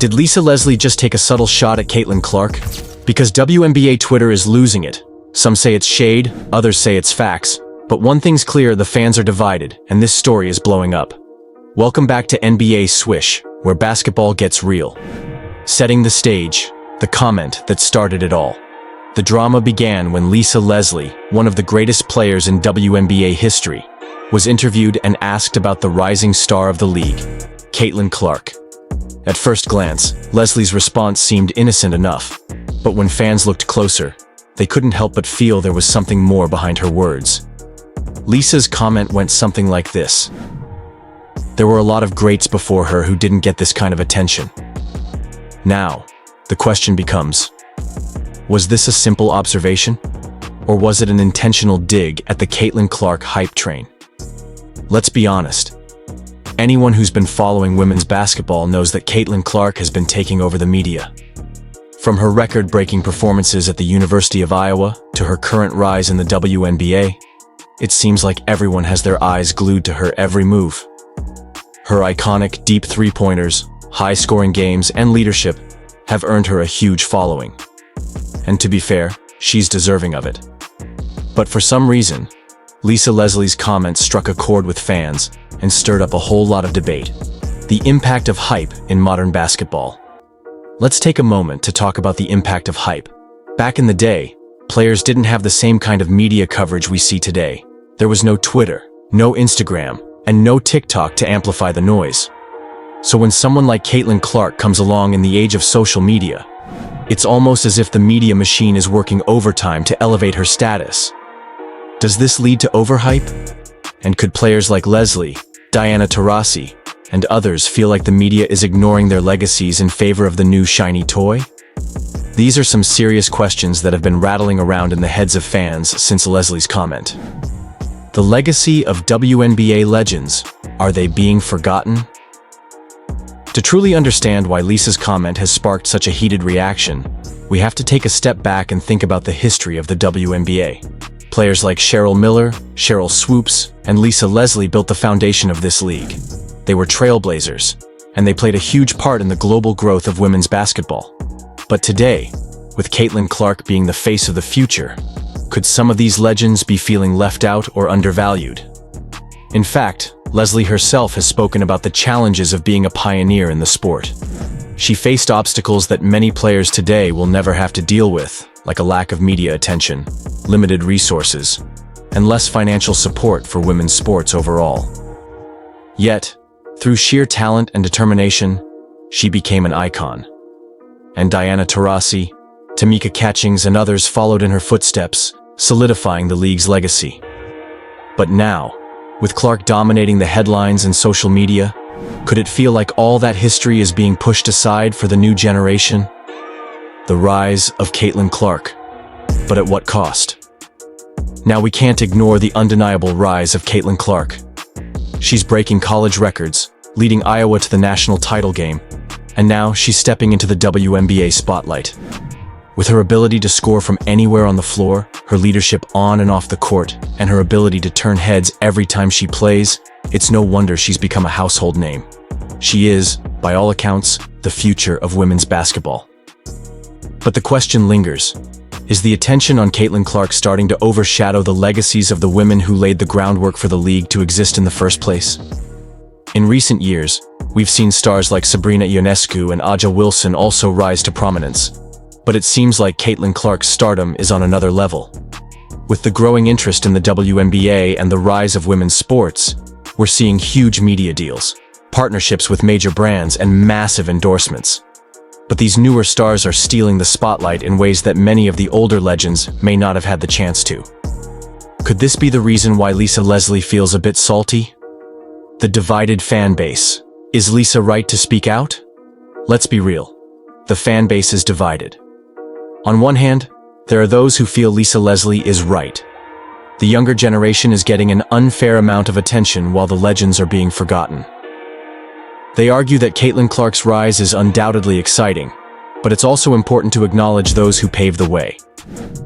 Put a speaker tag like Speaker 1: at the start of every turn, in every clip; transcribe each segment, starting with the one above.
Speaker 1: Did Lisa Leslie just take a subtle shot at Caitlin Clark? Because WNBA Twitter is losing it. Some say it's shade, others say it's facts. But one thing's clear, the fans are divided, and this story is blowing up. Welcome back to NBA Swish, where basketball gets real. Setting the stage, the comment that started it all. The drama began when Lisa Leslie, one of the greatest players in WNBA history, was interviewed and asked about the rising star of the league, Caitlin Clark. At first glance, Leslie's response seemed innocent enough, but when fans looked closer, they couldn't help but feel there was something more behind her words. Lisa's comment went something like this: "There were a lot of greats before her who didn't get this kind of attention." Now, the question becomes, was this a simple observation? Or was it an intentional dig at the Caitlin Clark hype train? Let's be honest. Anyone who's been following women's basketball knows that Caitlin Clark has been taking over the media. From her record-breaking performances at the University of Iowa to her current rise in the WNBA, it seems like everyone has their eyes glued to her every move. Her iconic deep three-pointers, high-scoring games, and leadership have earned her a huge following. And to be fair, she's deserving of it. But for some reason, Lisa Leslie's comments struck a chord with fans and stirred up a whole lot of debate. The impact of hype in modern basketball. Let's take a moment to talk about the impact of hype. Back in the day, players didn't have the same kind of media coverage we see today. There was no Twitter, no Instagram, and no TikTok to amplify the noise. So when someone like Caitlin Clark comes along in the age of social media, it's almost as if the media machine is working overtime to elevate her status. Does this lead to overhype? And could players like Leslie, Diana Taurasi, and others feel like the media is ignoring their legacies in favor of the new shiny toy? These are some serious questions that have been rattling around in the heads of fans since Leslie's comment. The legacy of WNBA legends, are they being forgotten? To truly understand why Lisa's comment has sparked such a heated reaction, we have to take a step back and think about the history of the WNBA. Players like Cheryl Miller, Cheryl Swoops, and Lisa Leslie built the foundation of this league. They were trailblazers, and they played a huge part in the global growth of women's basketball. But today, with Caitlin Clark being the face of the future, could some of these legends be feeling left out or undervalued? In fact, Leslie herself has spoken about the challenges of being a pioneer in the sport. She faced obstacles that many players today will never have to deal with, like a lack of media attention, limited resources, and less financial support for women's sports overall. Yet, through sheer talent and determination, she became an icon. And Diana Taurasi, Tamika Catchings, and others followed in her footsteps, solidifying the league's legacy. But now, with Clark dominating the headlines and social media, could it feel like all that history is being pushed aside for the new generation? The rise of Caitlin Clark. But at what cost? Now we can't ignore the undeniable rise of Caitlin Clark. She's breaking college records, leading Iowa to the national title game, and now she's stepping into the WNBA spotlight. With her ability to score from anywhere on the floor, her leadership on and off the court, and her ability to turn heads every time she plays, it's no wonder she's become a household name. She is, by all accounts, the future of women's basketball. But the question lingers. Is the attention on Caitlin Clark starting to overshadow the legacies of the women who laid the groundwork for the league to exist in the first place? In recent years, we've seen stars like Sabrina Ionescu and Aja Wilson also rise to prominence. But it seems like Caitlin Clark's stardom is on another level. With the growing interest in the WNBA and the rise of women's sports, we're seeing huge media deals, partnerships with major brands, and massive endorsements. But these newer stars are stealing the spotlight in ways that many of the older legends may not have had the chance to. Could this be the reason why Lisa Leslie feels a bit salty? The divided fan base. Is Lisa right to speak out? Let's be real. The fan base is divided. On one hand, there are those who feel Lisa Leslie is right. The younger generation is getting an unfair amount of attention while the legends are being forgotten. They argue that Caitlin Clark's rise is undoubtedly exciting, but it's also important to acknowledge those who paved the way.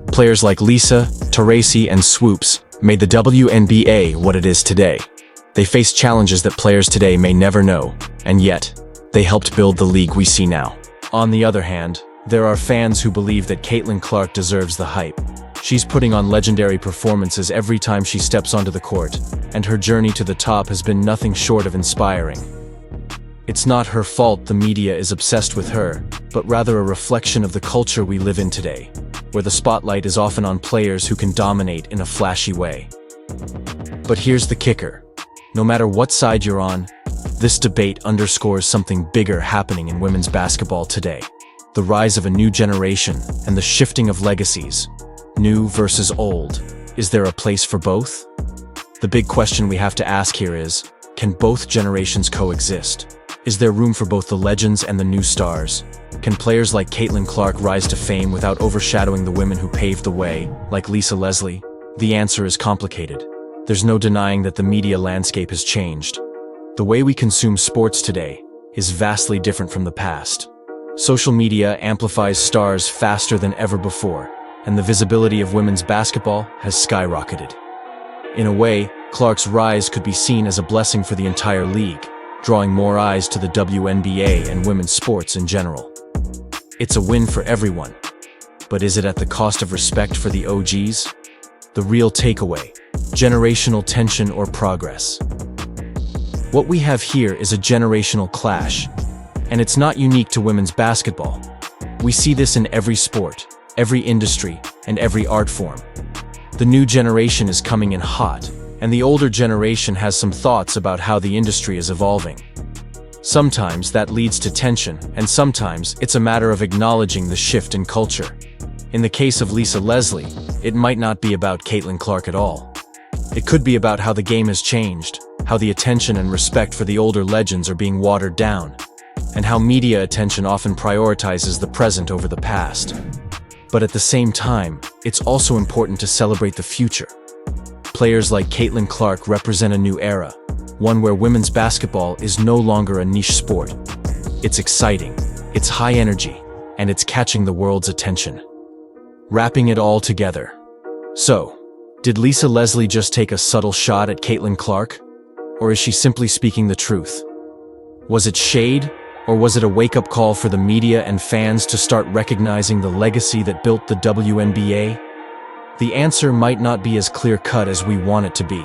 Speaker 1: Players like Lisa, Taurasi, and Swoops made the WNBA what it is today. They faced challenges that players today may never know, and yet, They helped build the league we see now. On the other hand, there are fans who believe that Caitlin Clark deserves the hype. She's putting on legendary performances every time she steps onto the court, and her journey to the top has been nothing short of inspiring. It's not her fault the media is obsessed with her, but rather a reflection of the culture we live in today, where the spotlight is often on players who can dominate in a flashy way. But here's the kicker. No matter what side you're on, this debate underscores something bigger happening in women's basketball today. The rise of a new generation and the shifting of legacies. New versus old. Is there a place for both? The big question we have to ask here is, can both generations coexist? Is there room for both the legends and the new stars? Can players like Caitlin Clark rise to fame without overshadowing the women who paved the way, like Lisa Leslie? The answer is complicated. There's no denying that the media landscape has changed. The way we consume sports today is vastly different from the past. Social media amplifies stars faster than ever before, and the visibility of women's basketball has skyrocketed. In a way, Clark's rise could be seen as a blessing for the entire league, drawing more eyes to the WNBA and women's sports in general. It's a win for everyone. But is it at the cost of respect for the OGs? The real takeaway: generational tension or progress? What we have here is a generational clash, and it's not unique to women's basketball. We see this in every sport, every industry, and every art form. The new generation is coming in hot, and the older generation has some thoughts about how the industry is evolving. Sometimes that leads to tension, and sometimes it's a matter of acknowledging the shift in culture. In the case of Lisa Leslie, it might not be about Caitlin Clark at all. It could be about how the game has changed, how the attention and respect for the older legends are being watered down, and how media attention often prioritizes the present over the past. But at the same time, it's also important to celebrate the future. Players like Caitlin Clark represent a new era, one where women's basketball is no longer a niche sport. It's exciting, it's high energy, and it's catching the world's attention. Wrapping it all together. So, did Lisa Leslie just take a subtle shot at Caitlin Clark? Or is she simply speaking the truth? Was it shade, or was it a wake-up call for the media and fans to start recognizing the legacy that built the WNBA? The answer might not be as clear-cut as we want it to be.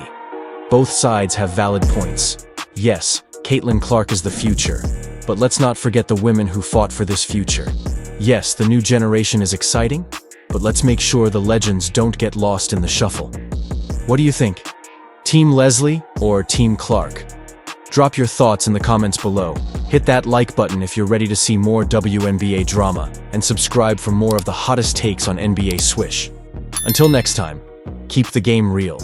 Speaker 1: Both sides have valid points. Yes, Caitlin Clark is the future, but let's not forget the women who fought for this future. Yes, the new generation is exciting, but let's make sure the legends don't get lost in the shuffle. What do you think? Team Leslie or Team Clark? Drop your thoughts in the comments below. Hit that like button if you're ready to see more WNBA drama, and subscribe for more of the hottest takes on NBA Swish. Until next time, keep the game real.